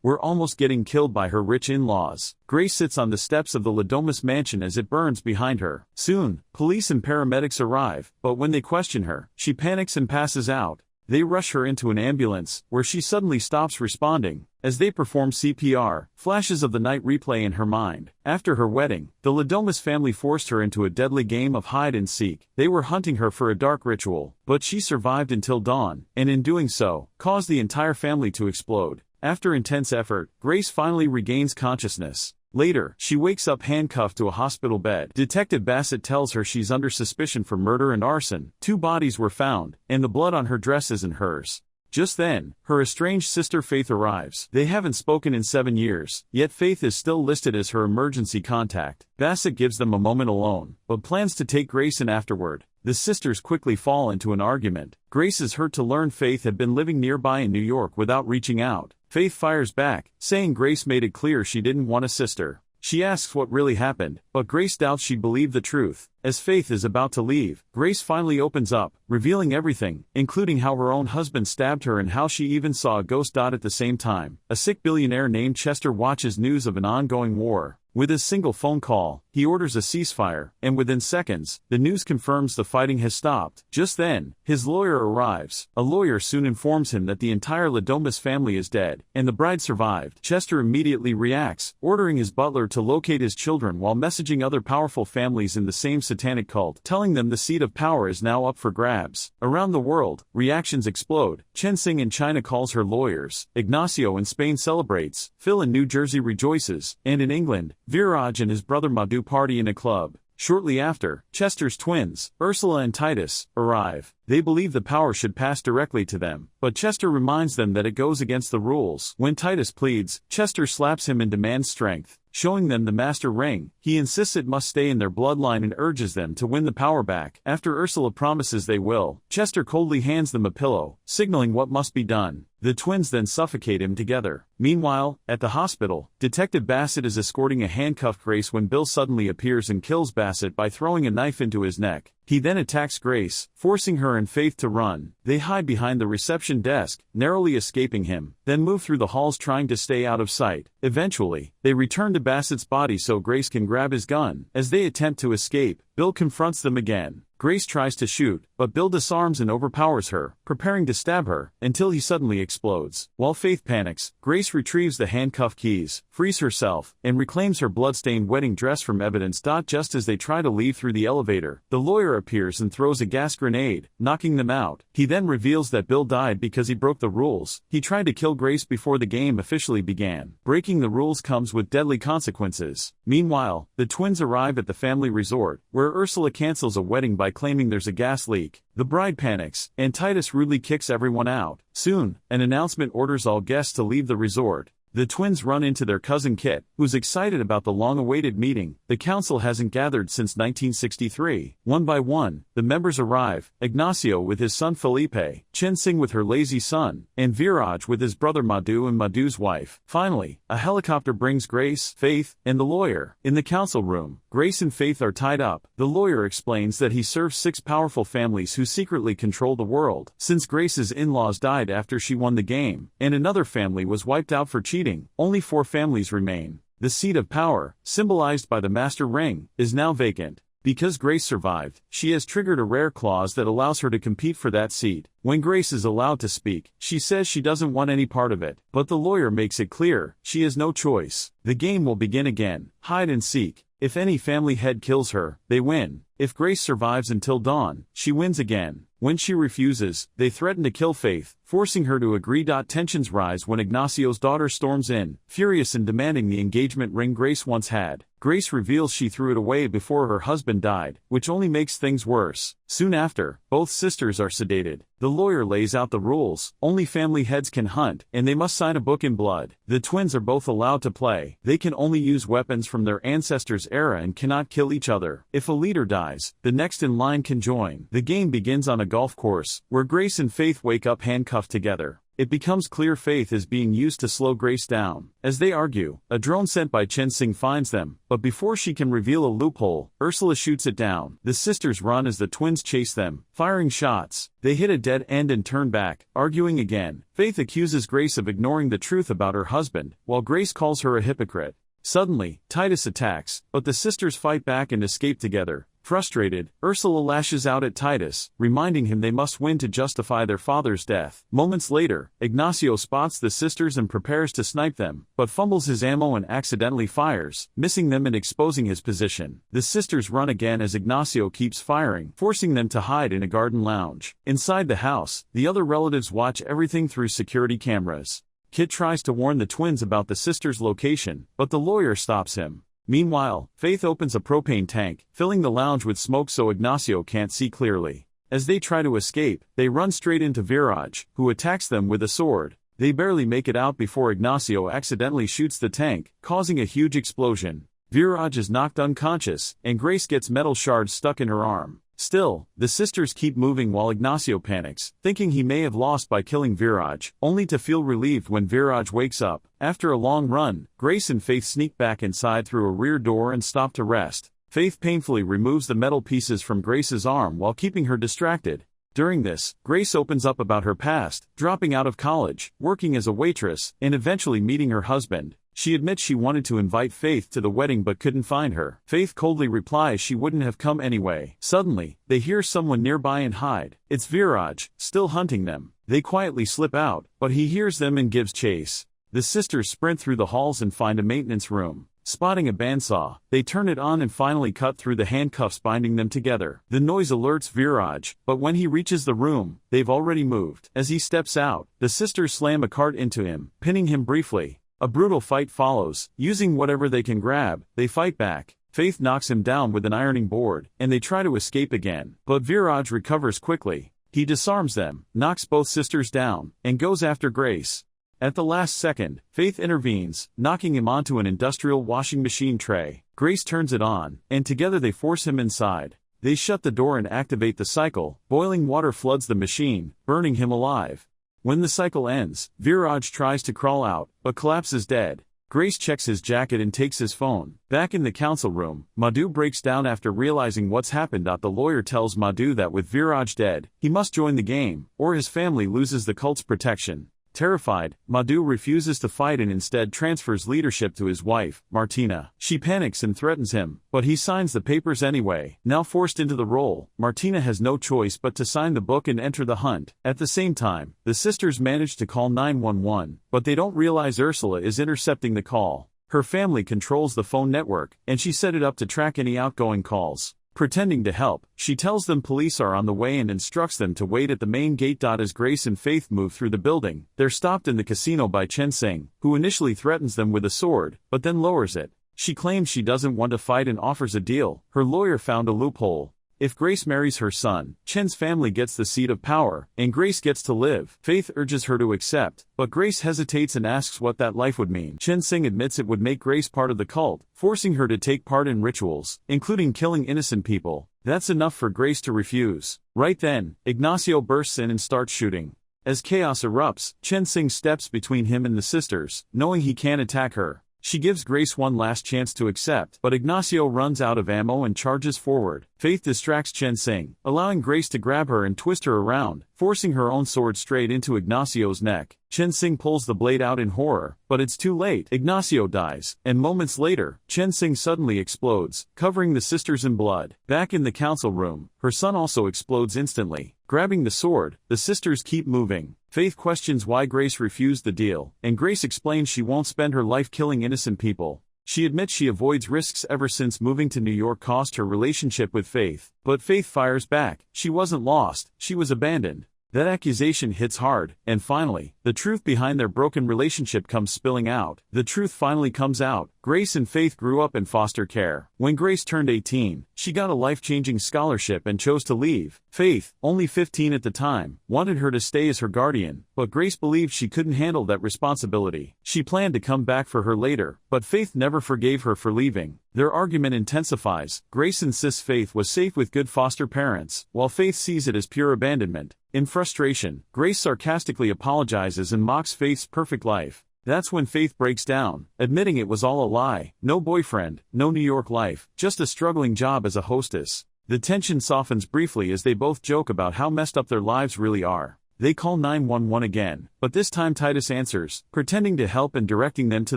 We're almost getting killed by her rich in-laws. Grace sits on the steps of the Ladomas mansion as it burns behind her. Soon, police and paramedics arrive, but when they question her, she panics and passes out. They rush her into an ambulance, where she suddenly stops responding. As they perform CPR, flashes of the night replay in her mind. After her wedding, the Ladomas family forced her into a deadly game of hide-and-seek. They were hunting her for a dark ritual, but she survived until dawn, and in doing so, caused the entire family to explode. After intense effort, Grace finally regains consciousness. Later, she wakes up handcuffed to a hospital bed. Detective Bassett tells her she's under suspicion for murder and arson. 2 bodies were found, and the blood on her dress isn't hers. Just then, her estranged sister Faith arrives. They haven't spoken in 7 years, yet Faith is still listed as her emergency contact. Bassett gives them a moment alone, but plans to take Grace in afterward. The sisters quickly fall into an argument. Grace is hurt to learn Faith had been living nearby in New York without reaching out. Faith fires back, saying Grace made it clear she didn't want a sister. She asks what really happened, but Grace doubts she'd believe the truth. As Faith is about to leave, Grace finally opens up, revealing everything, including how her own husband stabbed her and how she even saw a ghost. At the same time, a sick billionaire named Chester watches news of an ongoing war. With his single phone call, he orders a ceasefire, and within seconds, the news confirms the fighting has stopped. Just then, his lawyer arrives. A lawyer soon informs him that the entire Ladomas family is dead, and the bride survived. Chester immediately reacts, ordering his butler to locate his children while messaging other powerful families in the same satanic cult, telling them the seat of power is now up for grabs. Around the world, reactions explode. Chen Xing in China calls her lawyers. Ignacio in Spain celebrates. Phil in New Jersey rejoices, and in England, Viraj and his brother Madhu party in a club. Shortly after, Chester's twins, Ursula and Titus, arrive. They believe the power should pass directly to them, but Chester reminds them that it goes against the rules. When Titus pleads, Chester slaps him and demands strength. Showing them the master ring, he insists it must stay in their bloodline and urges them to win the power back. After Ursula promises they will, Chester coldly hands them a pillow, signaling what must be done. The twins then suffocate him together. Meanwhile, at the hospital, Detective Bassett is escorting a handcuffed Grace when Bill suddenly appears and kills Bassett by throwing a knife into his neck. He then attacks Grace, forcing her and Faith to run. They hide behind the reception desk, narrowly escaping him, then move through the halls trying to stay out of sight. Eventually, they return to Bassett's body so Grace can grab his gun. As they attempt to escape, Bill confronts them again. Grace tries to shoot, but Bill disarms and overpowers her, preparing to stab her, until he suddenly explodes. While Faith panics, Grace retrieves the handcuff keys, frees herself, and reclaims her blood-stained wedding dress from evidence. Just as they try to leave through the elevator, the lawyer appears and throws a gas grenade, knocking them out. He then reveals that Bill died because he broke the rules. He tried to kill Grace before the game officially began. Breaking the rules comes with deadly consequences. Meanwhile, the twins arrive at the family resort, where Ursula cancels a wedding by claiming there's a gas leak. The bride panics, and Titus rudely kicks everyone out. Soon, an announcement orders all guests to leave the resort. The twins run into their cousin Kit, who's excited about the long-awaited meeting. The council hasn't gathered since 1963. One by one, the members arrive: Ignacio with his son Felipe, Chen Xing with her lazy son, and Viraj with his brother Madhu and Madhu's wife. Finally, a helicopter brings Grace, Faith, and the lawyer. In the council room, Grace and Faith are tied up. The lawyer explains that he serves 6 powerful families who secretly control the world. Since Grace's in-laws died after she won the game, and another family was wiped out for cheating, only 4 families remain. The seat of power, symbolized by the master ring, is now vacant. Because Grace survived, she has triggered a rare clause that allows her to compete for that seat. When Grace is allowed to speak, she says she doesn't want any part of it, but the lawyer makes it clear she has no choice. The game will begin again, hide and seek. If any family head kills her, they win. If Grace survives until dawn, she wins again. When she refuses, they threaten to kill Faith, forcing her to agree. Tensions rise when Ignacio's daughter storms in, furious and demanding the engagement ring Grace once had. Grace reveals she threw it away before her husband died, which only makes things worse. Soon after, both sisters are sedated. The lawyer lays out the rules: only family heads can hunt, and they must sign a book in blood. The twins are both allowed to play. They can only use weapons from their ancestors' era and cannot kill each other. If a leader dies, the next in line can join. The game begins on a golf course, where Grace and Faith wake up handcuffed together. it becomes clear Faith is being used to slow Grace down. As they argue, a drone sent by Chen Xing finds them, but before she can reveal a loophole, Ursula shoots it down. The sisters run as the twins chase them, firing shots. They hit a dead end and turn back, arguing again. Faith accuses Grace of ignoring the truth about her husband, while Grace calls her a hypocrite. Suddenly, Titus attacks, but the sisters fight back and escape together. Frustrated, Ursula lashes out at Titus, reminding him they must win to justify their father's death. Moments later, Ignacio spots the sisters and prepares to snipe them, but fumbles his ammo and accidentally fires, missing them and exposing his position. The sisters run again as Ignacio keeps firing, forcing them to hide in a garden lounge. Inside the house, the other relatives watch everything through security cameras. Kit tries to warn the twins about the sisters' location, but the lawyer stops him. Meanwhile, Faith opens a propane tank, filling the lounge with smoke so Ignacio can't see clearly. As they try to escape, they run straight into Viraj, who attacks them with a sword. They barely make it out before Ignacio accidentally shoots the tank, causing a huge explosion. Viraj is knocked unconscious, and Grace gets metal shards stuck in her arm. Still, the sisters keep moving while Ignacio panics, thinking he may have lost by killing Viraj, only to feel relieved when Viraj wakes up. After a long run, Grace and Faith sneak back inside through a rear door and stop to rest. Faith painfully removes the metal pieces from Grace's arm while keeping her distracted. During this, Grace opens up about her past, dropping out of college, working as a waitress, and eventually meeting her husband. She admits she wanted to invite Faith to the wedding but couldn't find her. Faith coldly replies she wouldn't have come anyway. Suddenly, they hear someone nearby and hide. It's Viraj, still hunting them. They quietly slip out, but he hears them and gives chase. The sisters sprint through the halls and find a maintenance room. Spotting a bandsaw, they turn it on and finally cut through the handcuffs binding them together. The noise alerts Viraj, but when he reaches the room, they've already moved. As he steps out, the sisters slam a cart into him, pinning him briefly. A brutal fight follows. Using whatever they can grab, they fight back. Faith knocks him down with an ironing board, and they try to escape again. But Viraj recovers quickly. He disarms them, knocks both sisters down, and goes after Grace. At the last second, Faith intervenes, knocking him onto an industrial washing machine tray. Grace turns it on, and together they force him inside. They shut the door and activate the cycle. Boiling water floods the machine, burning him alive. When the cycle ends, Viraj tries to crawl out, but collapses dead. Grace checks his jacket and takes his phone. Back in the council room, Madhu breaks down after realizing what's happened. The lawyer tells Madhu that with Viraj dead, he must join the game, or his family loses the cult's protection. Terrified, Madhu refuses to fight and instead transfers leadership to his wife, Martina. She panics and threatens him, but he signs the papers anyway. Now forced into the role, Martina has no choice but to sign the book and enter the hunt. At the same time, the sisters manage to call 911, but they don't realize Ursula is intercepting the call. Her family controls the phone network, and she set it up to track any outgoing calls. Pretending to help, she tells them police are on the way and instructs them to wait at the main gate. As Grace and Faith move through the building, they're stopped in the casino by Chen Xing, who initially threatens them with a sword, but then lowers it. She claims she doesn't want to fight and offers a deal. Her lawyer found a loophole. If Grace marries her son, Chen's family gets the seat of power, and Grace gets to live. Faith urges her to accept, but Grace hesitates and asks what that life would mean. Chen Xing admits it would make Grace part of the cult, forcing her to take part in rituals, including killing innocent people. That's enough for Grace to refuse. Right then, Ignacio bursts in and starts shooting. As chaos erupts, Chen Xing steps between him and the sisters, knowing he can't attack her. She gives Grace one last chance to accept, but Ignacio runs out of ammo and charges forward. Faith distracts Chen Xing, allowing Grace to grab her and twist her around, forcing her own sword straight into Ignacio's neck. Chen Xing pulls the blade out in horror, but it's too late. Ignacio dies, and moments later, Chen Xing suddenly explodes, covering the sisters in blood. Back in the council room, her son also explodes instantly. Grabbing the sword, the sisters keep moving. Faith questions why Grace refused the deal, and Grace explains she won't spend her life killing innocent people. She admits she avoids risks ever since moving to New York cost her relationship with Faith. But Faith fires back. She wasn't lost, she was abandoned. That accusation hits hard, and finally, the truth behind their broken relationship comes spilling out. The truth finally comes out. Grace and Faith grew up in foster care. When Grace turned 18, she got a life-changing scholarship and chose to leave. Faith, only 15 at the time, wanted her to stay as her guardian, but Grace believed she couldn't handle that responsibility. She planned to come back for her later, but Faith never forgave her for leaving. Their argument intensifies. Grace insists Faith was safe with good foster parents, while Faith sees it as pure abandonment. In frustration, Grace sarcastically apologizes and mocks Faith's perfect life. That's when Faith breaks down, admitting it was all a lie. No boyfriend, no New York life, just a struggling job as a hostess. The tension softens briefly as they both joke about how messed up their lives really are. They call 911 again, but this time Titus answers, pretending to help and directing them to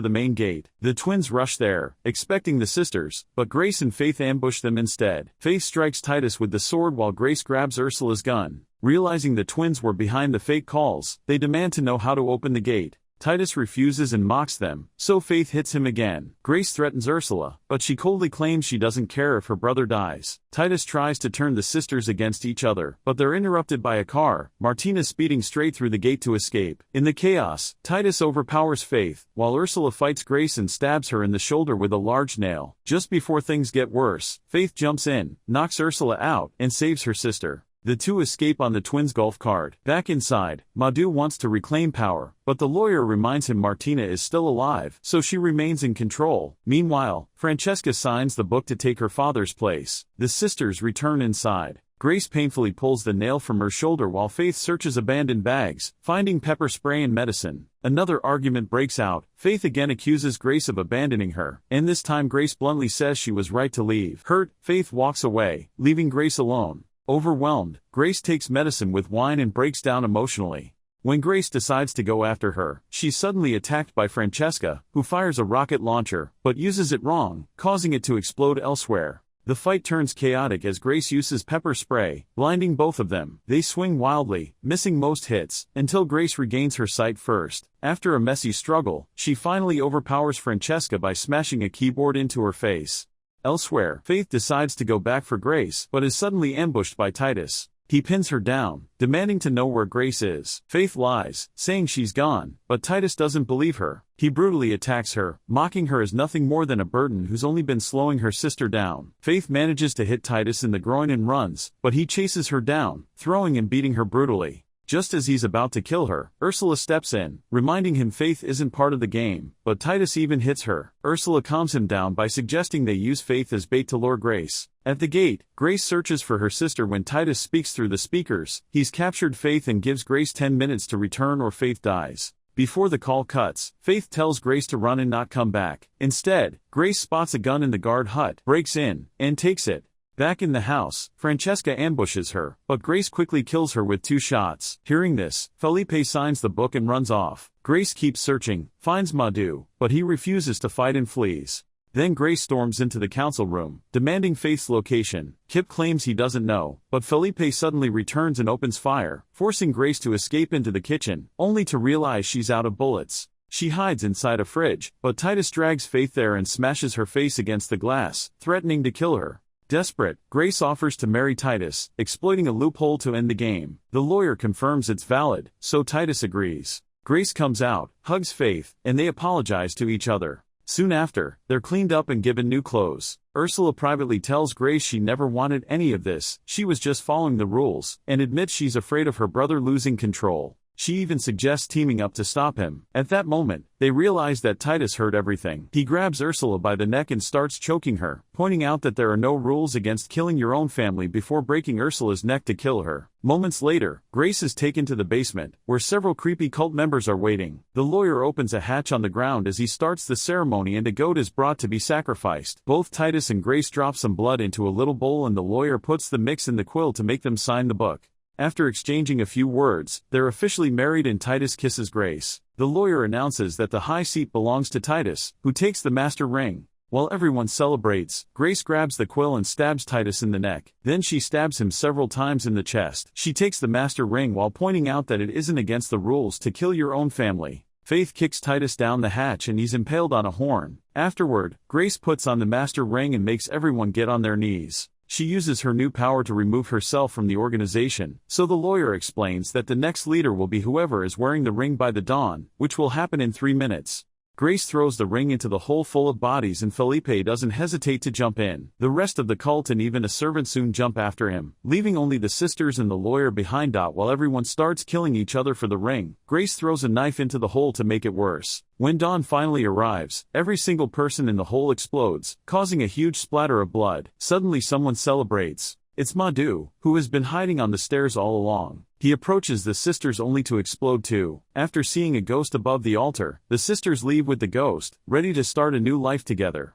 the main gate. The twins rush there, expecting the sisters, but Grace and Faith ambush them instead. Faith strikes Titus with the sword while Grace grabs Ursula's gun. Realizing the twins were behind the fake calls, they demand to know how to open the gate. Titus refuses and mocks them, so Faith hits him again. Grace threatens Ursula, but she coldly claims she doesn't care if her brother dies. Titus tries to turn the sisters against each other, but they're interrupted by a car, Martina speeding straight through the gate to escape. In the chaos, Titus overpowers Faith, while Ursula fights Grace and stabs her in the shoulder with a large nail. Just before things get worse, Faith jumps in, knocks Ursula out, and saves her sister. The two escape on the twins' golf cart. Back inside, Madhu wants to reclaim power, but the lawyer reminds him Martina is still alive, so she remains in control. Meanwhile, Francesca signs the book to take her father's place. The sisters return inside. Grace painfully pulls the nail from her shoulder while Faith searches abandoned bags, finding pepper spray and medicine. Another argument breaks out. Faith again accuses Grace of abandoning her, and this time Grace bluntly says she was right to leave. Hurt, Faith walks away, leaving Grace alone. Overwhelmed, Grace takes medicine with wine and breaks down emotionally. When Grace decides to go after her, she's suddenly attacked by Francesca, who fires a rocket launcher, but uses it wrong, causing it to explode elsewhere. The fight turns chaotic as Grace uses pepper spray, blinding both of them. They swing wildly, missing most hits, until Grace regains her sight first. After a messy struggle, she finally overpowers Francesca by smashing a keyboard into her face. Elsewhere, Faith decides to go back for Grace, but is suddenly ambushed by Titus. He pins her down, demanding to know where Grace is. Faith lies, saying she's gone, but Titus doesn't believe her. He brutally attacks her, mocking her as nothing more than a burden who's only been slowing her sister down. Faith manages to hit Titus in the groin and runs, but he chases her down, throwing and beating her brutally. Just as he's about to kill her, Ursula steps in, reminding him Faith isn't part of the game, but Titus even hits her. Ursula calms him down by suggesting they use Faith as bait to lure Grace. At the gate, Grace searches for her sister when Titus speaks through the speakers. He's captured Faith and gives Grace 10 minutes to return or Faith dies. Before the call cuts, Faith tells Grace to run and not come back. Instead, Grace spots a gun in the guard hut, breaks in, and takes it. Back in the house, Francesca ambushes her, but Grace quickly kills her with 2 shots. Hearing this, Felipe signs the book and runs off. Grace keeps searching, finds Madhu, but he refuses to fight and flees. Then Grace storms into the council room, demanding Faith's location. Kip claims he doesn't know, but Felipe suddenly returns and opens fire, forcing Grace to escape into the kitchen, only to realize she's out of bullets. She hides inside a fridge, but Titus drags Faith there and smashes her face against the glass, threatening to kill her. Desperate, Grace offers to marry Titus, exploiting a loophole to end the game. The lawyer confirms it's valid, so Titus agrees. Grace comes out, hugs Faith, and they apologize to each other. Soon after, they're cleaned up and given new clothes. Ursula privately tells Grace she never wanted any of this, she was just following the rules, and admits she's afraid of her brother losing control. She even suggests teaming up to stop him. At that moment, they realize that Titus heard everything. He grabs Ursula by the neck and starts choking her, pointing out that there are no rules against killing your own family before breaking Ursula's neck to kill her. Moments later, Grace is taken to the basement, where several creepy cult members are waiting. The lawyer opens a hatch on the ground as he starts the ceremony and a goat is brought to be sacrificed. Both Titus and Grace drop some blood into a little bowl and the lawyer puts the mix in the quill to make them sign the book. After exchanging a few words, they're officially married and Titus kisses Grace. The lawyer announces that the high seat belongs to Titus, who takes the master ring. While everyone celebrates, Grace grabs the quill and stabs Titus in the neck. Then she stabs him several times in the chest. She takes the master ring while pointing out that it isn't against the rules to kill your own family. Faith kicks Titus down the hatch and he's impaled on a horn. Afterward, Grace puts on the master ring and makes everyone get on their knees. She uses her new power to remove herself from the organization, so the lawyer explains that the next leader will be whoever is wearing the ring by the dawn, which will happen in 3 minutes. Grace throws the ring into the hole full of bodies and Felipe doesn't hesitate to jump in. The rest of the cult and even a servant soon jump after him, leaving only the sisters and the lawyer behind. While everyone starts killing each other for the ring, Grace throws a knife into the hole to make it worse. When dawn finally arrives, every single person in the hole explodes, causing a huge splatter of blood. Suddenly someone celebrates. It's Madhu, who has been hiding on the stairs all along. He approaches the sisters only to explode too. After seeing a ghost above the altar, the sisters leave with the ghost, ready to start a new life together.